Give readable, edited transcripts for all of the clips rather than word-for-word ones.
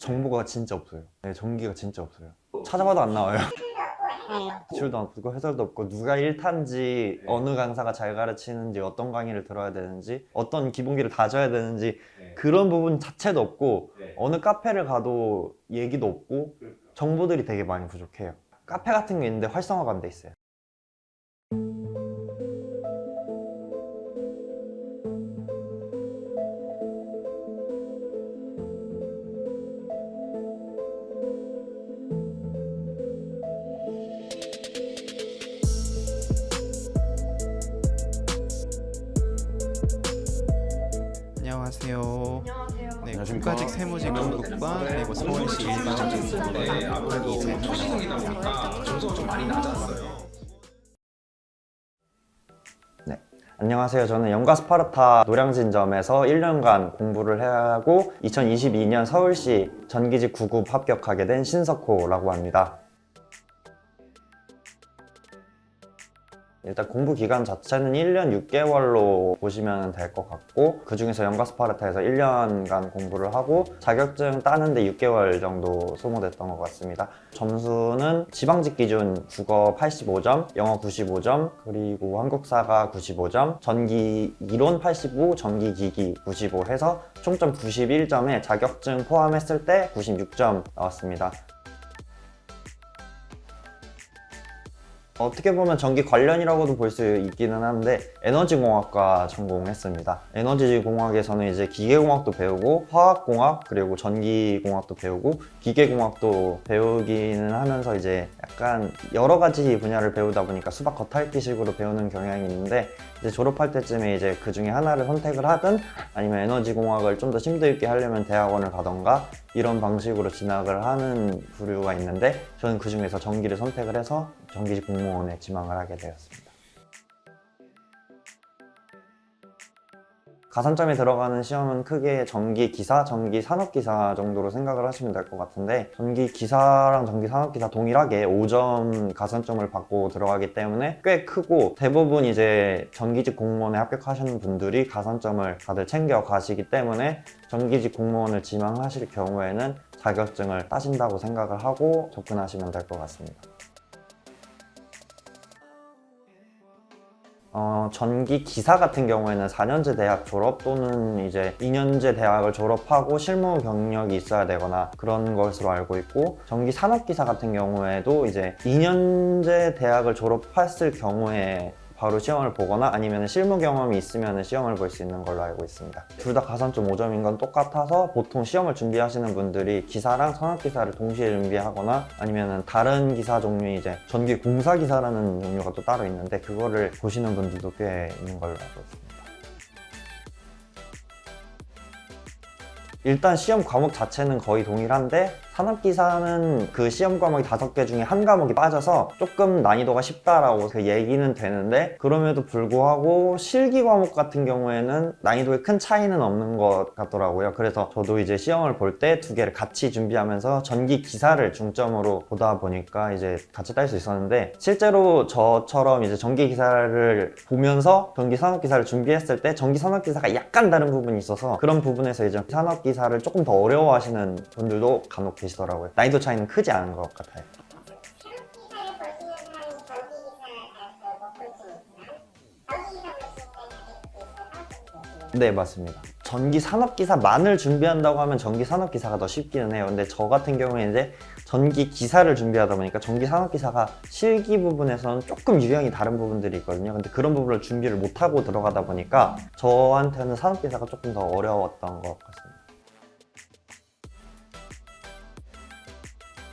정보가 진짜 없어요. 네, 전기가 진짜 없어요. 찾아봐도 안 나와요. 지출도 없고 해설도 없고 누가 1탄지 어느 강사가 잘 가르치는지 어떤 강의를 들어야 되는지 어떤 기본기를 다져야 되는지 그런 부분 자체도 없고 어느 카페를 가도 얘기도 없고 정보들이 되게 많이 부족해요. 카페 같은 게 있는데 활성화가 안 돼 있어요. 안녕하세요. 안녕하세요. 네, 안녕하십니까. 국가직 세무직 연구과 그리고 서울시 일반적인 학과 이재입니다. 점수가 좀 많이 낮았어요. 네. 안녕하세요. 저는 영과 스파르타 노량진점에서 1년간 공부를 하고 2022년 서울시 전기직 9급 합격하게 된 신석호라고 합니다. 일단 공부 기간 자체는 1년 6개월로 보시면 될 것 같고 그 중에서 영과 스파르타에서 1년간 공부를 하고 자격증 따는데 6개월 정도 소모됐던 것 같습니다. 점수는 지방직 기준 국어 85점, 영어 95점, 그리고 한국사가 95점, 전기 이론 85, 전기 기기 95 해서 총점 91점에 자격증 포함했을 때 96점 나왔습니다. 어떻게 보면 전기 관련이라고도 볼 수 있기는 한데 에너지공학과 전공했습니다. 에너지공학에서는 이제 기계공학도 배우고 화학공학 그리고 전기공학도 배우고 기계공학도 배우기는 하면서 이제 약간 여러 가지 분야를 배우다 보니까 수박 겉핥기식으로 배우는 경향이 있는데 이제 졸업할 때쯤에 이제 그 중에 하나를 선택을 하든 아니면 에너지공학을 좀 더 심도 있게 하려면 대학원을 가던가 이런 방식으로 진학을 하는 부류가 있는데 저는 그 중에서 전기를 선택을 해서 전기직 공무원에 지망을 하게 되었습니다. 가산점이 들어가는 시험은 크게 전기기사, 전기산업기사 정도로 생각을 하시면 될 것 같은데 전기기사랑 전기산업기사 동일하게 5점 가산점을 받고 들어가기 때문에 꽤 크고 대부분 이제 전기직 공무원에 합격하시는 분들이 가산점을 다들 챙겨 가시기 때문에 전기직 공무원을 지망하실 경우에는 자격증을 따신다고 생각을 하고 접근하시면 될 것 같습니다. 전기 기사 같은 경우에는 4년제 대학 졸업 또는 이제 2년제 대학을 졸업하고 실무 경력이 있어야 되거나 그런 것으로 알고 있고 전기 산업기사 같은 경우에도 이제 2년제 대학을 졸업했을 경우에 바로 시험을 보거나 아니면 실무 경험이 있으면 시험을 볼 수 있는 걸로 알고 있습니다. 둘 다 가산점 5점인 건 똑같아서 보통 시험을 준비하시는 분들이 기사랑 산업기사를 동시에 준비하거나 아니면 다른 기사 종류 이제 전기 공사기사라는 종류가 또 따로 있는데 그거를 보시는 분들도 꽤 있는 걸로 알고 있습니다. 일단 시험 과목 자체는 거의 동일한데 산업기사는 그 시험 과목이 5개 중에 한 과목이 빠져서 조금 난이도가 쉽다라고 그 얘기는 되는데 그럼에도 불구하고 실기 과목 같은 경우에는 난이도에 큰 차이는 없는 것 같더라고요. 그래서 저도 이제 시험을 볼 때 2개를 같이 준비하면서 전기기사를 중점으로 보다 보니까 이제 같이 딸 수 있었는데 실제로 저처럼 이제 전기기사를 보면서 전기산업기사를 준비했을 때 전기산업기사가 약간 다른 부분이 있어서 그런 부분에서 이제 산업기사를 조금 더 어려워하시는 분들도 간혹 계시더라고요. 난이도 차이는 크지 않은 것 같아요. 네, 맞습니다. 전기산업기사만을 준비한다고 하면 전기산업기사가 더 쉽기는 해요. 근데 저 같은 경우에 이제 전기기사를 준비하다 보니까 전기산업기사가 실기 부분에서는 조금 유형이 다른 부분들이 있거든요. 근데 그런 부분을 준비를 못하고 들어가다 보니까 저한테는 산업기사가 조금 더 어려웠던 것 같습니다.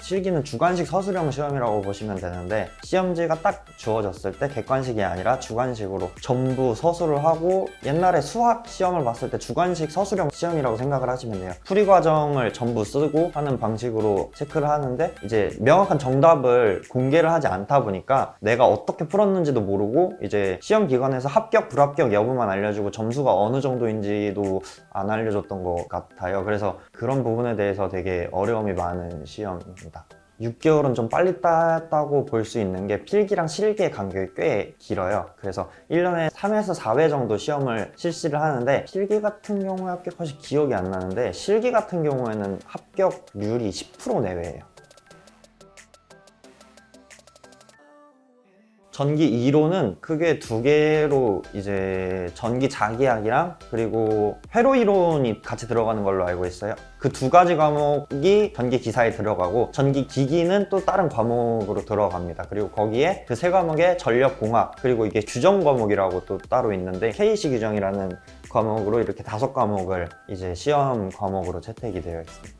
실기는 주관식 서술형 시험이라고 보시면 되는데 시험지가 딱 주어졌을 때 객관식이 아니라 주관식으로 전부 서술을 하고 옛날에 수학 시험을 봤을 때 주관식 서술형 시험이라고 생각을 하시면 돼요. 풀이 과정을 전부 쓰고 하는 방식으로 체크를 하는데 이제 명확한 정답을 공개를 하지 않다 보니까 내가 어떻게 풀었는지도 모르고 이제 시험 기관에서 합격 불합격 여부만 알려주고 점수가 어느 정도인지도 안 알려줬던 것 같아요. 그래서 그런 부분에 대해서 되게 어려움이 많은 시험입니다. 6개월은 좀 빨리 땄다고 볼 수 있는 게 필기랑 실기의 간격이 꽤 길어요. 그래서 1년에 3에서 4회 정도 시험을 실시를 하는데 필기 같은 경우에 합격 컷이 기억이 안 나는데 실기 같은 경우에는 합격률이 10% 내외예요. 전기 이론은 크게 두 개로 이제 전기 자기학이랑 그리고 회로 이론이 같이 들어가는 걸로 알고 있어요. 그 두 가지 과목이 전기 기사에 들어가고 전기 기기는 또 다른 과목으로 들어갑니다. 그리고 거기에 그 세 과목에 전력공학 그리고 이게 규정 과목이라고 또 따로 있는데 KC 규정이라는 과목으로 이렇게 5과목을 이제 시험 과목으로 채택이 되어 있습니다.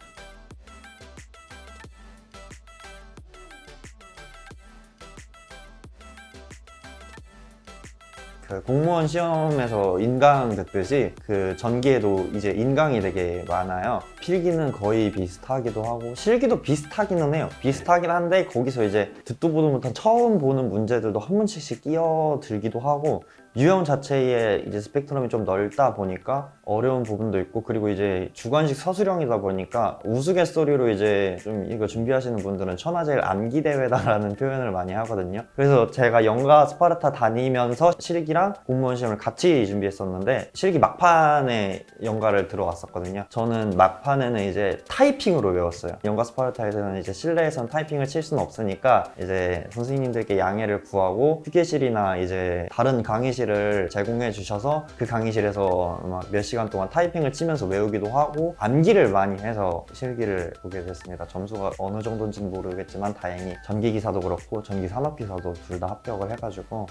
그 공무원 시험에서 인강 듣듯이 그 전기에도 이제 인강이 되게 많아요. 필기는 거의 비슷하기도 하고 실기도 비슷하기는 해요. 비슷하긴 한데 거기서 이제 듣도 보도 못한 처음 보는 문제들도 한 문제씩 끼어들기도 하고 유형 자체의 이제 스펙트럼이 좀 넓다 보니까 어려운 부분도 있고 그리고 이제 주관식 서술형이다 보니까 우스갯소리로 이제 좀 이거 준비하시는 분들은 천하제일 암기 대회다라는 표현을 많이 하거든요. 그래서 제가 영가 스파르타 다니면서 실기랑 공무원 시험을 같이 준비했었는데 실기 막판에 영가를 들어왔었거든요. 저는 막판에는 이제 타이핑으로 외웠어요. 영가 스파르타에서는 이제 실내에선 타이핑을 칠 수는 없으니까 이제 선생님들께 양해를 구하고 휴게실이나 이제 다른 강의실을 제공해 주셔서 그 강의실에서 막 몇 시간 동안 타이핑을 치면서 외우기도 하고 암기를 많이 해서 실기를 보게 됐습니다. 점수가 어느 정도인지는 모르겠지만 다행히 전기기사도 그렇고 전기산업기사도 둘 다 합격을 해가지고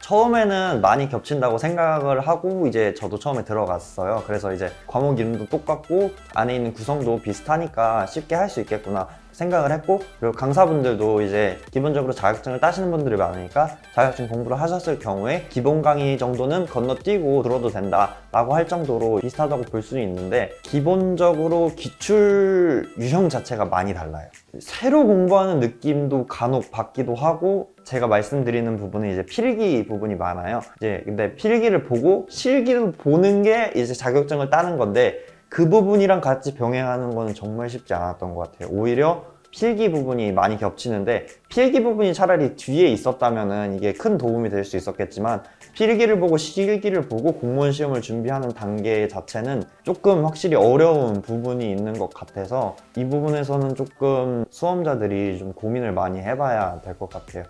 처음에는 많이 겹친다고 생각을 하고 이제 저도 처음에 들어갔어요. 그래서 이제 과목 이름도 똑같고 안에 있는 구성도 비슷하니까 쉽게 할 수 있겠구나 생각을 했고 그리고 강사분들도 이제 기본적으로 자격증을 따시는 분들이 많으니까 자격증 공부를 하셨을 경우에 기본 강의 정도는 건너뛰고 들어도 된다 라고 할 정도로 비슷하다고 볼 수는 있는데 기본적으로 기출 유형 자체가 많이 달라요. 새로 공부하는 느낌도 간혹 받기도 하고 제가 말씀드리는 부분은 이제 필기 부분이 많아요. 이제 근데 필기를 보고 실기를 보는 게 이제 자격증을 따는 건데 그 부분이랑 같이 병행하는 거는 정말 쉽지 않았던 것 같아요. 오히려 필기 부분이 많이 겹치는데 필기 부분이 차라리 뒤에 있었다면은 이게 큰 도움이 될 수 있었겠지만 필기를 보고 실기를 보고 공무원 시험을 준비하는 단계 자체는 조금 확실히 어려운 부분이 있는 것 같아서 이 부분에서는 조금 수험자들이 좀 고민을 많이 해봐야 될 것 같아요.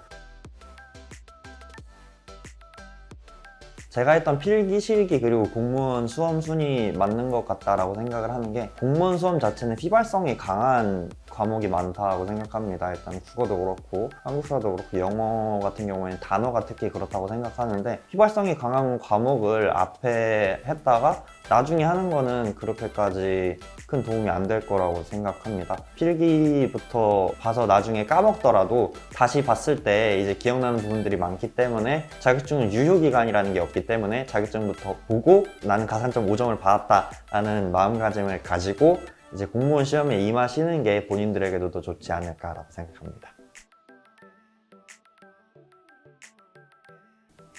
제가 했던 필기, 실기 그리고 공무원 수험 순위 맞는 것 같다라고 생각을 하는 게 공무원 수험 자체는 휘발성이 강한 과목이 많다고 생각합니다. 일단 국어도 그렇고 한국사도 그렇고 영어 같은 경우에는 단어가 특히 그렇다고 생각하는데 휘발성이 강한 과목을 앞에 했다가 나중에 하는 거는 그렇게까지 큰 도움이 안 될 거라고 생각합니다. 필기부터 봐서 나중에 까먹더라도 다시 봤을 때 이제 기억나는 부분들이 많기 때문에 자격증은 유효기간이라는 게 없기 때문에 자격증부터 보고 나는 가산점 5점을 받았다라는 마음가짐을 가지고 이제 공무원 시험에 임하시는 게 본인들에게도 더 좋지 않을까라고 생각합니다.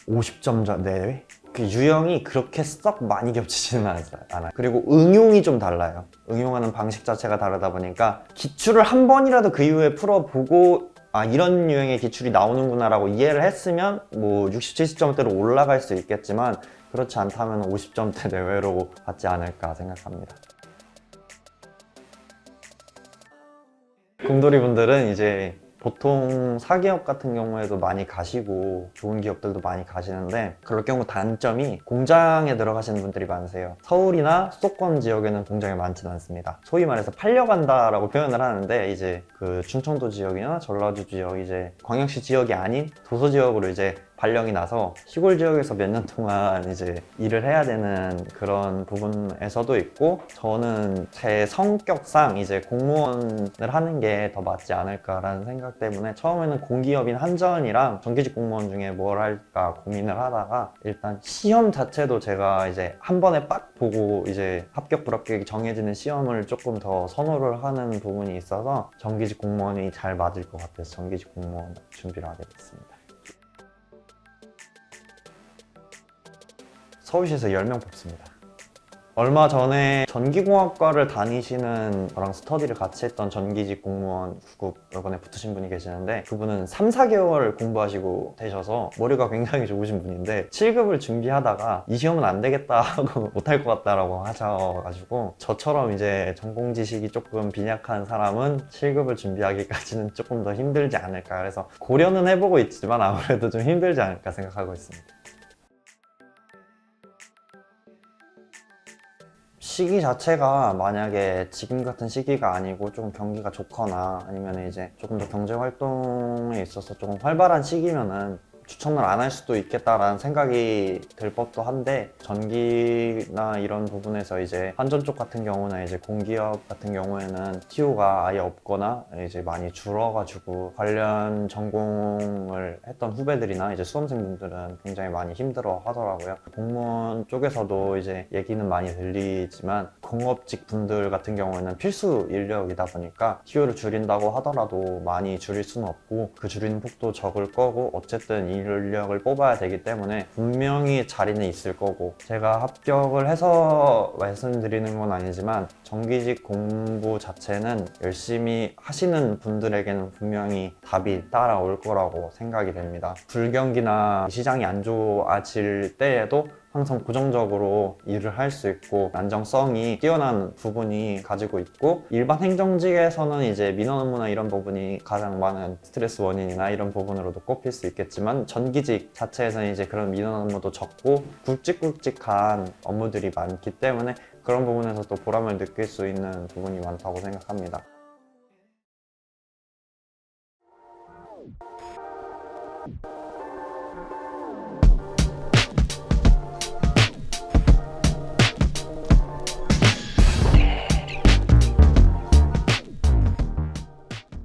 50점 내외? 그 유형이 그렇게 썩 많이 겹치지는 않아요. 그리고 응용이 좀 달라요. 응용하는 방식 자체가 다르다 보니까 기출을 한 번이라도 그 이후에 풀어보고 아 이런 유형의 기출이 나오는구나 라고 이해를 했으면 뭐 60, 70점대로 올라갈 수 있겠지만 그렇지 않다면 50점대 내외로 받지 않을까 생각합니다. 꿈돌이 분들은 이제 보통 사기업 같은 경우에도 많이 가시고 좋은 기업들도 많이 가시는데 그럴 경우 단점이 공장에 들어가시는 분들이 많으세요. 서울이나 수도권 지역에는 공장이 많지는 않습니다. 소위 말해서 팔려간다라고 표현을 하는데 이제 그 충청도 지역이나 전라도 지역 이제 광역시 지역이 아닌 도서 지역으로 이제 발령이 나서 시골 지역에서 몇 년 동안 이제 일을 해야 되는 그런 부분에서도 있고 저는 제 성격상 이제 공무원을 하는 게 더 맞지 않을까라는 생각 때문에 처음에는 공기업인 한전이랑 정규직 공무원 중에 뭘 할까 고민을 하다가 일단 시험 자체도 제가 이제 한 번에 빡 보고 이제 합격 불합격이 정해지는 시험을 조금 더 선호를 하는 부분이 있어서 정규직 공무원이 잘 맞을 것 같아서 정규직 공무원 준비를 하게 됐습니다. 서울시에서 10명 뽑습니다. 얼마 전에 전기공학과를 다니시는 저랑 스터디를 같이 했던 전기직 공무원 후급 이번에 붙으신 분이 계시는데 그분은 3, 4개월 공부하시고 되셔서 머리가 굉장히 좋으신 분인데 7급을 준비하다가 이 시험은 안 되겠다 하고 못할 것 같다라고 하셔가지고 저처럼 이제 전공 지식이 조금 빈약한 사람은 7급을 준비하기까지는 조금 더 힘들지 않을까. 그래서 고려는 해보고 있지만 아무래도 좀 힘들지 않을까 생각하고 있습니다. 시기 자체가 만약에 지금 같은 시기가 아니고 조금 경기가 좋거나 아니면 이제 조금 더 경제 활동에 있어서 조금 활발한 시기면은 추천을 안 할 수도 있겠다라는 생각이 들 법도 한데 전기나 이런 부분에서 이제 한전 쪽 같은 경우는 이제 공기업 같은 경우에는 TO가 아예 없거나 이제 많이 줄어가지고 관련 전공을 했던 후배들이나 이제 수험생분들은 굉장히 많이 힘들어 하더라고요. 공무원 쪽에서도 이제 얘기는 많이 들리지만 공업직 분들 같은 경우에는 필수 인력이다 보니까 TO를 줄인다고 하더라도 많이 줄일 수는 없고 그 줄이는 폭도 적을 거고 어쨌든 이 인력을 뽑아야 되기 때문에 분명히 자리는 있을 거고 제가 합격을 해서 말씀드리는 건 아니지만 정규직 공부 자체는 열심히 하시는 분들에게는 분명히 답이 따라올 거라고 생각이 됩니다. 불경기나 시장이 안 좋아질 때에도 항상 고정적으로 일을 할 수 있고 안정성이 뛰어난 부분이 가지고 있고 일반 행정직에서는 이제 민원 업무나 이런 부분이 가장 많은 스트레스 원인이나 이런 부분으로도 꼽힐 수 있겠지만 전기직 자체에서는 이제 그런 민원 업무도 적고 굵직굵직한 업무들이 많기 때문에 그런 부분에서 또 보람을 느낄 수 있는 부분이 많다고 생각합니다.